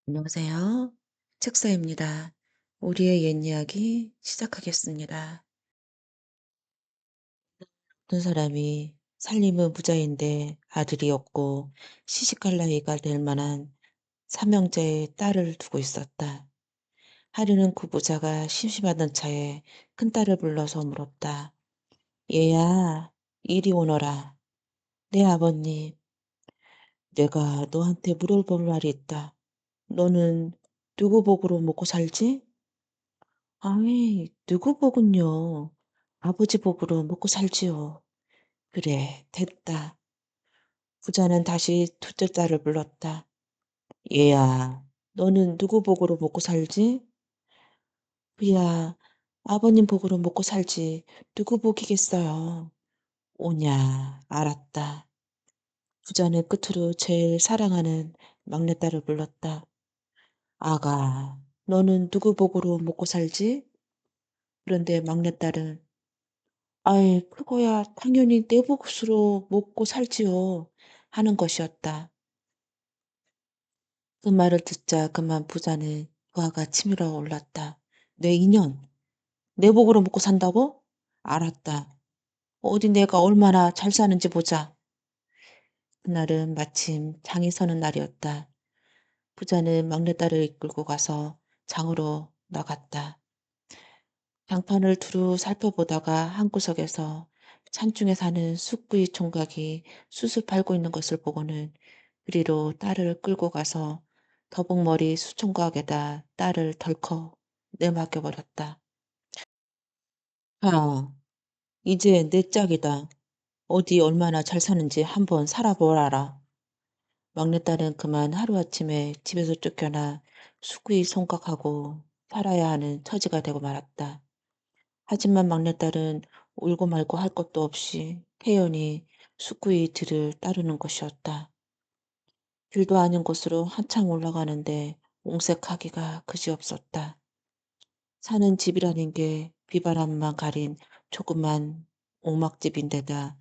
안녕하세요. 책사입니다. 우리의 옛 이야기 시작하겠습니다. 어떤 사람이 살림은 부자인데 아들이 없고 시집갈 나이가 될 만한 삼형제의 딸을 두고 있었다. 하루는 그 부자가 심심하던 차에 큰딸을 불러서 물었다. 얘야, 이리 오너라. 내 아버님, 내가 너한테 물어볼 말이 있다. 너는 누구 복으로 먹고 살지? 아이, 누구 복은요? 아버지 복으로 먹고 살지요. 그래, 됐다. 부자는 다시 둘째 딸을 불렀다. 얘야, 너는 누구 복으로 먹고 살지? 그야, 아버님 복으로 먹고 살지. 누구 복이겠어요. 오냐, 알았다. 부자는 끝으로 제일 사랑하는 막내딸을 불렀다. 아가, 너는 누구 복으로 먹고 살지? 그런데 막내딸은 아이, 그거야 당연히 내 몫으로 먹고 살지요. 하는 것이었다. 그 말을 듣자 그만 부자는 부하가 치밀어 올랐다. 내 인연, 내 복으로 먹고 산다고? 알았다. 어디 내가 얼마나 잘 사는지 보자. 그날은 마침 장이 서는 날이었다. 부자는 막내딸을 이끌고 가서 장으로 나갔다. 장판을 두루 살펴보다가 한구석에서 산중에 사는 쑥구이 총각이 숯을 팔고 있는 것을 보고는 그리로 딸을 끌고 가서 더벅머리 수총각에다 딸을 덜컥 내맡겨 버렸다. 아, 이제 내 짝이다. 어디 얼마나 잘 사는지 한번 살아보라라. 막내딸은 그만 하루아침에 집에서 쫓겨나 쑥구이 총각하고 살아야 하는 처지가 되고 말았다. 하지만 막내딸은 울고 말고 할 것도 없이 태연히 숙구의 뒤를 따르는 것이었다. 길도 아닌 곳으로 한참 올라가는데 옹색하기가 그지없었다. 사는 집이라는 게 비바람만 가린 조그만 옥막집인데다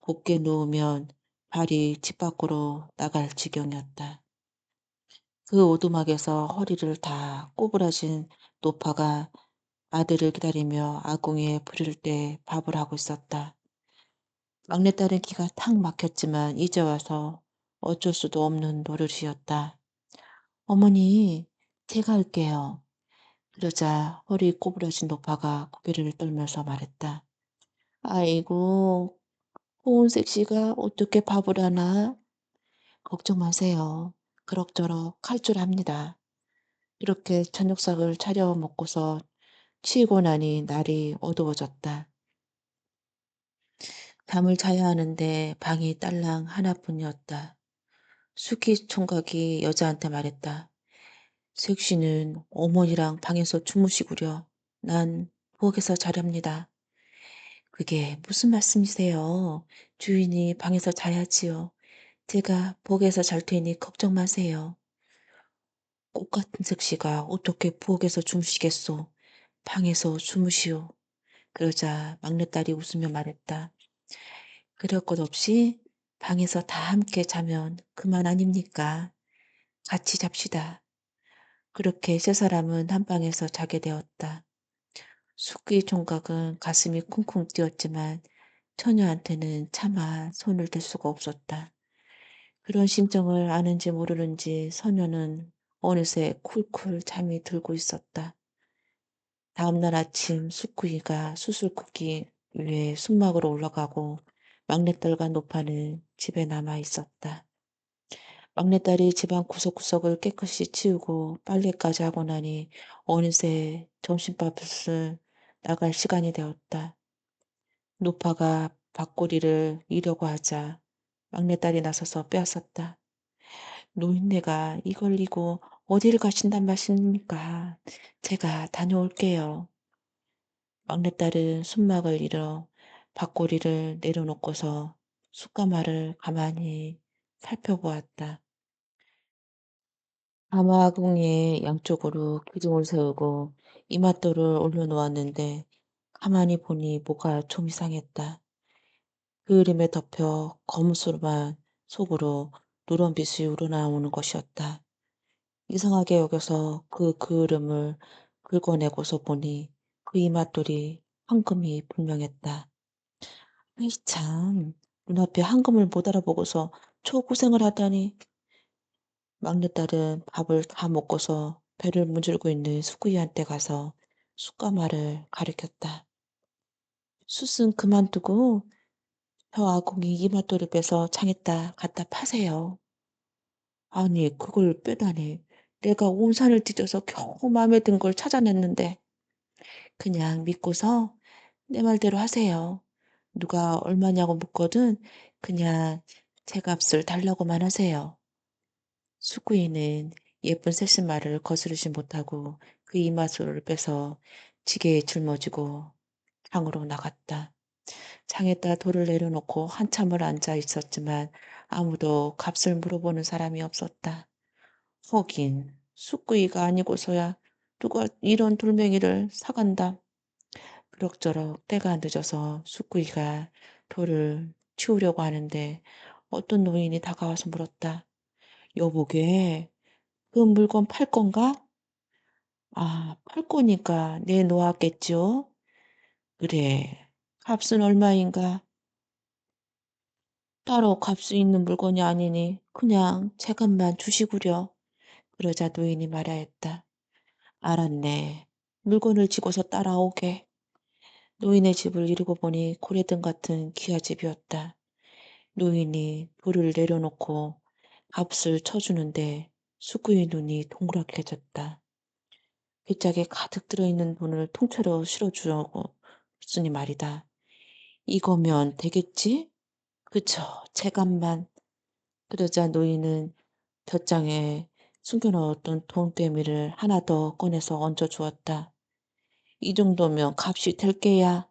곱게 누우면 발이 집 밖으로 나갈 지경이었다. 그 오두막에서 허리를 다 꼬부라진 노파가 아들을 기다리며 아궁이에 불을 때 밥을 하고 있었다. 막내딸은 기가 탁 막혔지만 이제 와서 어쩔 수도 없는 노릇이었다. 어머니, 제가 할게요. 그러자 허리 꼬부러진 노파가 고개를 떨면서 말했다. 아이고, 고운색 씨가 어떻게 밥을 하나? 걱정 마세요. 그럭저럭 할 줄 압니다. 이렇게 저녁상을 차려 먹고서 치이고 나니 날이 어두워졌다. 잠을 자야 하는데 방이 딸랑 하나뿐이었다. 수기 총각이 여자한테 말했다. 색시는 어머니랑 방에서 주무시구려. 난 부엌에서 자렵니다. 그게 무슨 말씀이세요? 주인이 방에서 자야지요. 제가 부엌에서 잘 테니 걱정 마세요. 꽃 같은 색시가 어떻게 부엌에서 주무시겠소? 방에서 주무시오. 그러자 막내딸이 웃으며 말했다. 그럴 것 없이 방에서 다 함께 자면 그만 아닙니까? 같이 잡시다. 그렇게 세 사람은 한 방에서 자게 되었다. 숙기 총각은 가슴이 쿵쿵 뛰었지만 처녀한테는 차마 손을 댈 수가 없었다. 그런 심정을 아는지 모르는지 소녀는 어느새 쿨쿨 잠이 들고 있었다. 다음날 아침 숙구이가 수술쿠키 위에 숨막으로 올라가고 막내딸과 노파는 집에 남아 있었다. 막내딸이 집안 구석구석을 깨끗이 치우고 빨래까지 하고 나니 어느새 점심밥을 나갈 시간이 되었다. 노파가 밥꼬리를 이려고 하자 막내딸이 나서서 빼앗았다. 노인네가 이걸 이고 어디를 가신단 말씀입니까? 제가 다녀올게요. 막내딸은 숨막을 잃어 밥꼬리를 내려놓고서 숯가마를 가만히 살펴보았다. 가마궁의 양쪽으로 기둥을 세우고 이맛돌을 올려놓았는데 가만히 보니 뭐가 좀 이상했다. 그 그림에 덮여 거무스름한 속으로 누런 빛이 우러나오는 것이었다. 이상하게 여겨서 그 그을음을 긁어내고서 보니 그 이맛돌이 황금이 분명했다. 아이 참, 눈앞에 황금을 못 알아보고서 초고생을 하다니. 막내딸은 밥을 다 먹고서 배를 문질고 있는 수구이한테 가서 숯가마를 가리켰다. 숯은 그만두고 저 아궁이 이맛돌을 빼서 장에다 갖다 파세요. 아니, 그걸 빼다니. 내가 온 산을 뒤져서 겨우 마음에 든 걸 찾아냈는데 그냥 믿고서 내 말대로 하세요. 누가 얼마냐고 묻거든 그냥 제 값을 달라고만 하세요. 숙구이는 예쁜 새신말을 거스르지 못하고 그 이마술을 빼서 지게에 짊어지고 장으로 나갔다. 장에다 돌을 내려놓고 한참을 앉아 있었지만 아무도 값을 물어보는 사람이 없었다. 허긴 숙구이가 아니고서야 누가 이런 돌멩이를 사간다. 그럭저럭 때가 늦어서 숙구이가 돌을 치우려고 하는데 어떤 노인이 다가와서 물었다. 여보게, 그 물건 팔 건가? 아, 팔 거니까 내놓았겠죠? 그래. 값은 얼마인가? 따로 값이 있는 물건이 아니니 그냥 제 값만 주시구려. 그러자 노인이 말하였다. 알았네. 물건을 지고서 따라오게. 노인의 집을 이루고 보니 고래등 같은 기와집이었다. 노인이 돌을 내려놓고 값을 쳐주는데 숙구의 눈이 동그랗게졌다. 빗짝에 가득 들어있는 돈을 통째로 실어주려고 했으니 말이다. 이거면 되겠지? 그쵸, 제 값만. 그러자 노인은 덧장에 숨겨놓았던 돈빼미를 하나 더 꺼내서 얹어주었다. 이 정도면 값이 될 게야.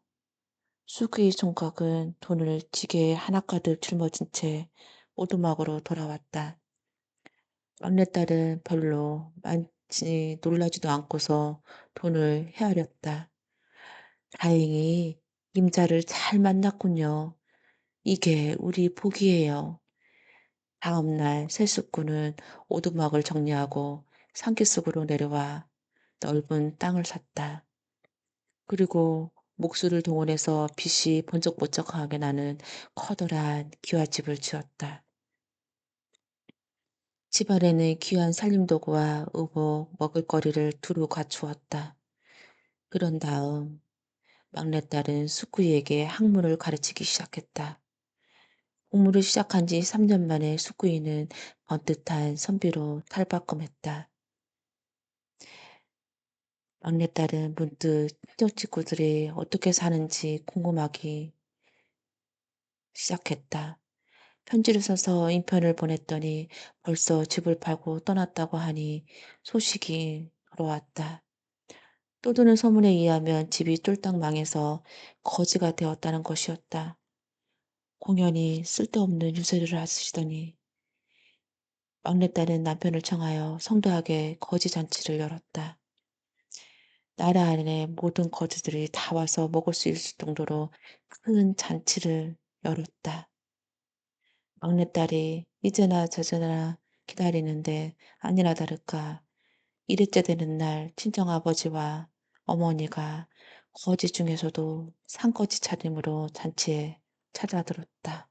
수그의 총각은 돈을 지게에 하나 가득 짊어진 채 오두막으로 돌아왔다. 막내딸은 별로 많이 놀라지도 않고서 돈을 헤아렸다. 다행히 임자를 잘 만났군요. 이게 우리 복이에요. 다음 날 새숙구는 오두막을 정리하고 산기슭으로 내려와 넓은 땅을 샀다. 그리고 목수를 동원해서 빛이 번쩍번쩍하게 나는 커다란 기와집을 지었다. 집안에는 귀한 살림도구와 의복, 먹을거리를 두루 갖추었다. 그런 다음 막내딸은 숙구이에게 학문을 가르치기 시작했다. 공부를 시작한 지 3년 만에 숙구이는 번듯한 선비로 탈바꿈했다. 막내딸은 문득 친정 식구들이 어떻게 사는지 궁금하기 시작했다. 편지를 써서 인편을 보냈더니 벌써 집을 팔고 떠났다고 하니 소식이 돌아왔다. 떠드는 소문에 의하면 집이 쫄딱 망해서 거지가 되었다는 것이었다. 공연히 쓸데없는 유세를 하시더니 막내딸은 남편을 청하여 성대하게 거지 잔치를 열었다. 나라 안에 모든 거지들이 다 와서 먹을 수 있을 정도로 큰 잔치를 열었다. 막내딸이 이제나 저제나 기다리는데 아니나 다를까 일일째 되는 날 친정아버지와 어머니가 거지 중에서도 산거지 차림으로 잔치에 찾아들었다.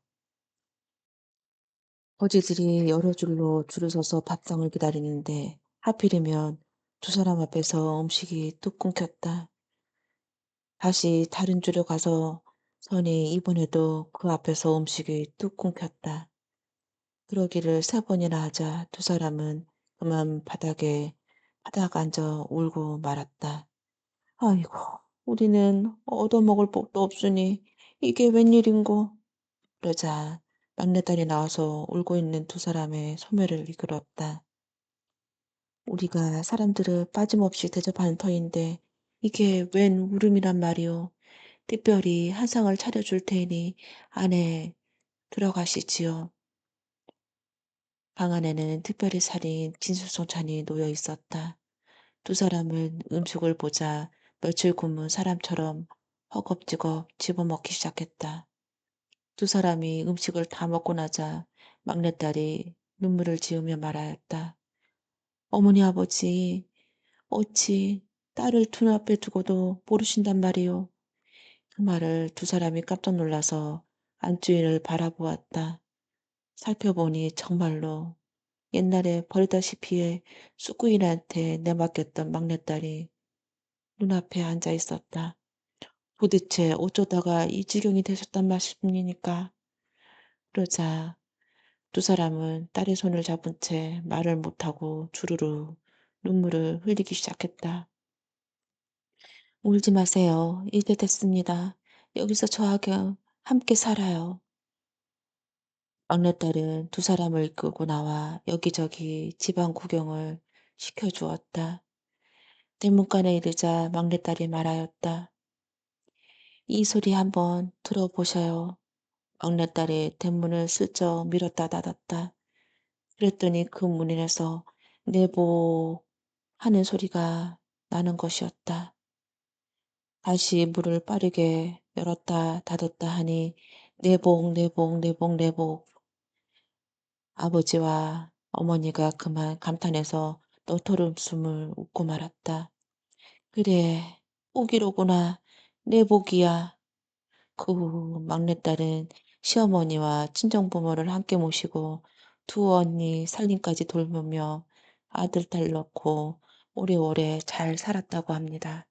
거지들이 여러 줄로 줄을 서서 밥상을 기다리는데 하필이면 두 사람 앞에서 음식이 뚝 끊겼다. 다시 다른 줄로 가서 서니 이번에도 그 앞에서 음식이 뚝 끊겼다. 그러기를 세 번이나 하자 두 사람은 그만 바닥 앉아 울고 말았다. 아이고, 우리는 얻어먹을 법도 없으니 이게 웬일인고. 그러자 막내딸이 나와서 울고 있는 두 사람의 소매를 이끌었다. 우리가 사람들을 빠짐없이 대접하는 터인데 이게 웬 울음이란 말이오. 특별히 한 상을 차려줄 테니 안에 들어가시지요. 방 안에는 특별히 차린 진수성찬이 놓여 있었다. 두 사람은 음식을 보자 며칠 굶은 사람처럼 허겁지겁 집어먹기 시작했다. 두 사람이 음식을 다 먹고 나자 막내딸이 눈물을 지으며 말하였다. 어머니 아버지 어찌 딸을 눈앞에 두고도 모르신단 말이오. 그 말을 두 사람이 깜짝 놀라서 안주인을 바라보았다. 살펴보니 정말로 옛날에 버리다시피 쑥구인한테 내맡겼던 막내딸이 눈앞에 앉아 있었다. 도대체 어쩌다가 이 지경이 되셨단 말씀입니까? 그러자 두 사람은 딸의 손을 잡은 채 말을 못하고 주르르 눈물을 흘리기 시작했다. 울지 마세요. 이제 됐습니다. 여기서 저하고 함께 살아요. 막내딸은 두 사람을 이끌고 나와 여기저기 집안 구경을 시켜주었다. 대문간에 이르자 막내딸이 말하였다. 이 소리 한번 들어보셔요. 막내딸이 대문을 슬쩍 밀었다 닫았다. 그랬더니 그 문에서 내복 하는 소리가 나는 것이었다. 다시 문을 빠르게 열었다 닫았다 하니 내복 내복 내복 내복. 아버지와 어머니가 그만 감탄해서 너털음숨을 웃고 말았다. 그래, 복이로구나. 내 복이야. 그 후 막내딸은 시어머니와 친정부모를 함께 모시고 두 언니 살림까지 돌보며 아들, 딸 낳고 오래오래 잘 살았다고 합니다.